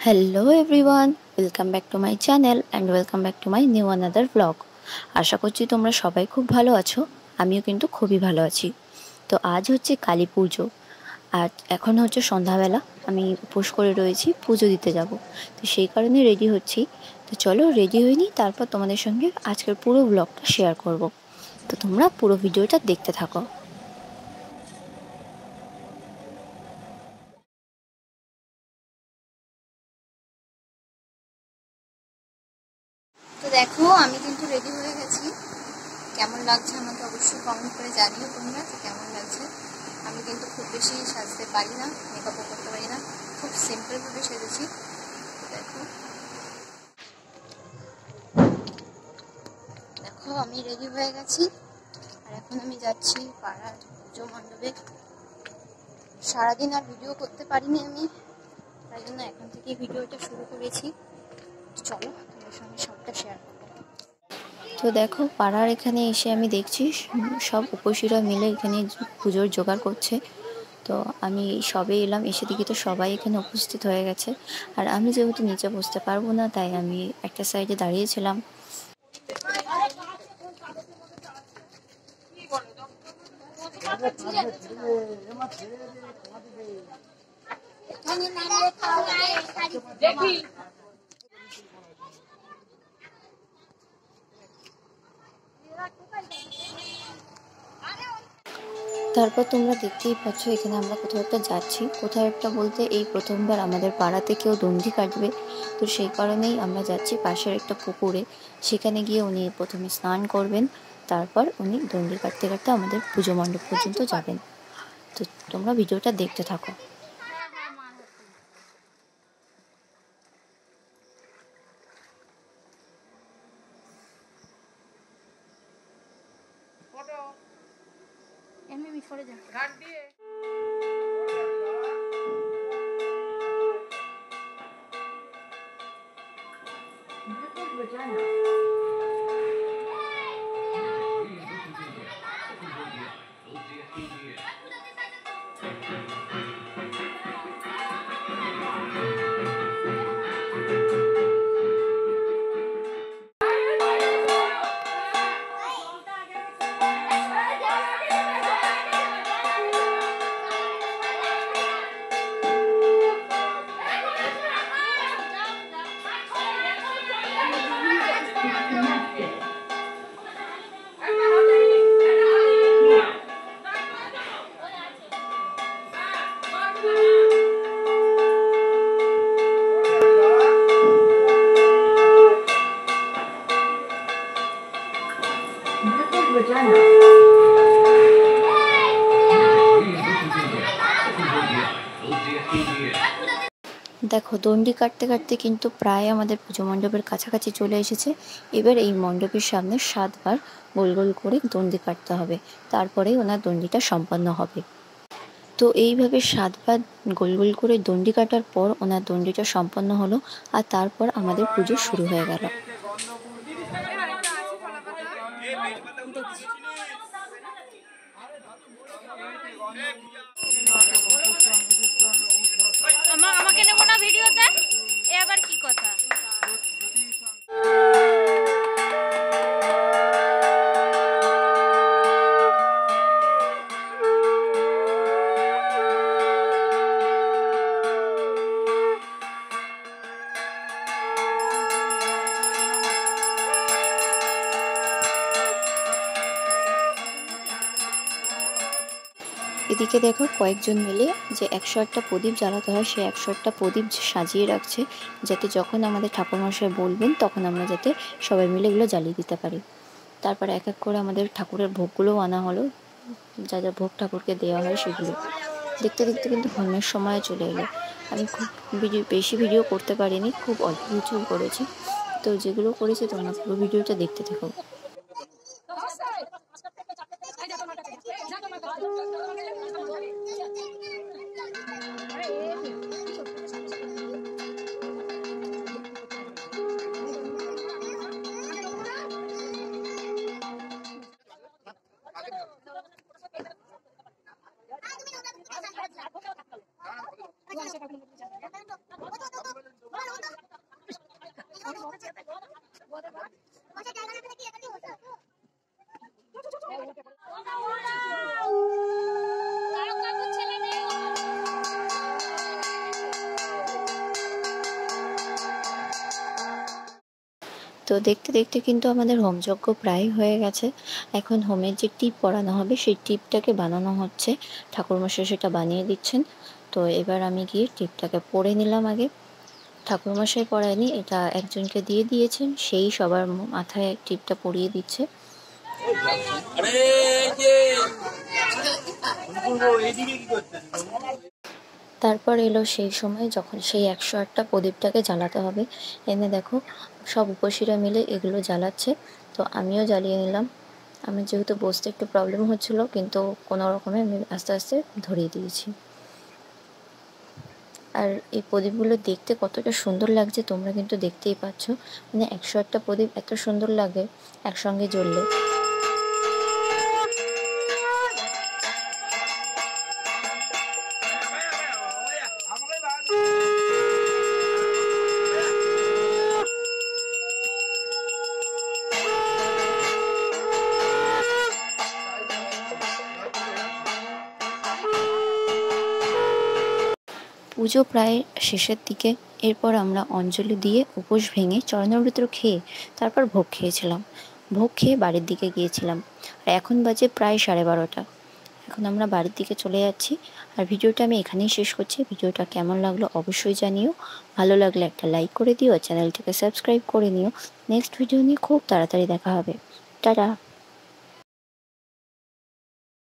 Hello everyone, welcome back to my channel and welcome back to my new another blog. আশা করছি তোমরা সবাই খুব ভালো আছো। আমিও কিন্তু খুবই ভালো আছি। তো আজ হচ্ছে কালী পুজো, আর এখন হচ্ছে সন্ধ্যাবেলা। আমি উপোস করে রয়েছি, পুজো দিতে যাব। তো সেই কারণে রেডি হচ্ছি। তো চলো রেডি হয়ে নিই, তারপর তোমাদের সঙ্গে আজকের পুরো ব্লগটা শেয়ার করব। তো তোমরা পুরো ভিডিওটা দেখতে থাকো। তো দেখো, আমি কিন্তু রেডি হয়ে গেছি। কেমন লাগছে আমাকে অবশ্যই কমেন্ট করে জানিও তোমরা যে কেমন লাগছে। আমি কিন্তু খুব বেশি সাজতে পারি না, মেকআপও করতে পারি না, খুব সিম্পলভাবে সেজেছি। দেখো দেখো আমি রেডি হয়ে গেছি, আর এখন আমি যাচ্ছি পাড়ার পুজো মণ্ডপে। সারাদিন আর ভিডিও করতে পারিনি আমি, তাই জন্য এখন থেকে ভিডিওটা শুরু করেছি। চলো তোমার সঙ্গে সবটা শেয়ার করবো। তো দেখো, পাড়ার এখানে এসে আমি দেখছি সব উপসীরা মিলে এখানে পুজোর জোগাড় করছে। তো আমি সবে এলাম, এসে দেখি তো সবাই এখানে উপস্থিত হয়ে গেছে। আর আমি যেহেতু নিচে বসতে পারবো না, তাই আমি একটা সাইডে দাঁড়িয়েছিলাম। তারপর তোমরা দেখতেই পাচ্ছ এখানে আমরা কোথাও একটা যাচ্ছি। কোথাও একটা বলতে, এই প্রথমবার আমাদের পাড়াতে কেউ দণ্ডি কাটবে। তো সেই কারণেই আমরা যাচ্ছি পাশের একটা পুকুরে। সেখানে গিয়ে উনি প্রথমে স্নান করবেন, তারপর উনি দণ্ডি কাটতে কাটতে আমাদের পুজো মণ্ডপ পর্যন্ত যাবেন। তো তোমরা ভিডিওটা দেখতে থাকো। এমনি সরে যা। দেখো, দণ্ডি কাটতে কাটতে কিন্তু প্রায় আমাদের পুজো মণ্ডপের কাছাকাছি চলে এসেছে। এবার এই মণ্ডপের সামনে 7বার গোল গোল করে দণ্ডি কাটতে হবে, তারপরেই ওনার দণ্ডিটা সম্পন্ন হবে। তো এইভাবে 7বার গোল গোল করে দণ্ডি কাটার পর ওনার দণ্ডিটা সম্পন্ন হলো, আর তারপর আমাদের পুজো শুরু হয়ে গেল। আমাকে নেবো না ভিডিওতে, এ আবার কি কথা? এদিকে দেখো, কয়েকজন মিলে যে 108টা প্রদীপ জ্বালাতে হয়, সেই 108টা প্রদীপ সাজিয়ে রাখছে, যাতে যখন আমাদের ঠাকুরমশাই বলবেন তখন আমরা যাতে সবাই মিলে এগুলো জ্বালিয়ে দিতে পারি। তারপরে এক এক করে আমাদের ঠাকুরের ভোগগুলোও আনা হলো, যা যা ভোগ ঠাকুরকে দেওয়া হয় সেগুলো। দেখতে দেখতে কিন্তু হোমের সময় চলে এলো। আমি খুব বেশি ভিডিও করতে পারিনি, খুব অল্প কিছু করেছি। তো যেগুলো করেছি তোমরা পুরো ভিডিওটা দেখতে থাকো। তো দেখতে দেখতে কিন্তু আমাদের হোমযজ্ঞ প্রায় হয়ে গেছে। এখন হোমের যে টিপ পরানো হবে সেই টিপটাকে বানানো হচ্ছে, ঠাকুরমশাই সেটা বানিয়ে দিচ্ছেন। তো এবার আমি গিয়ে টিপটাকে পরে নিলাম আগে। ঠাকুরমশাই পরায়নি, এটা একজনকে দিয়ে দিয়েছেন, সেই সবার মাথায় টিপটা পরিয়ে দিচ্ছে। তারপর এলো সেই সময় যখন সেই 108টা প্রদীপটাকে জ্বালাতে হবে। এনে দেখো সব উপসীরা মিলে এগুলো জ্বালাচ্ছে, তো আমিও জ্বালিয়ে নিলাম। আমি যেহেতু বসতে একটু প্রবলেম হচ্ছিলো, কিন্তু কোনো রকমে আমি আস্তে আস্তে ধরিয়ে দিয়েছি। আর এই প্রদীপগুলো দেখতে কতটা সুন্দর লাগছে তোমরা কিন্তু দেখতেই পাচ্ছ। মানে 108টা প্রদীপ এত সুন্দর লাগে একসঙ্গে জ্বললে। পুজো প্রায় শেষের দিকে। এরপর আমরা অঞ্জলি দিয়ে উপোস ভেঙে চরণামৃত খেয়ে তারপর ভোগ খেয়েছিলাম। ভোগ খেয়ে বাড়ির দিকে গিয়েছিলাম। আর এখন বাজে প্রায় 12:30। এখন আমরা বাড়ির দিকে চলে যাচ্ছি। আর ভিডিওটা আমি এখানেই শেষ করছি। ভিডিওটা কেমন লাগলো অবশ্যই জানিও। ভালো লাগলে একটা লাইক করে দিও আর চ্যানেলটিকে সাবস্ক্রাইব করে নিও। নেক্সট ভিডিও নিয়ে খুব তাড়াতাড়ি দেখা হবে। টাটা।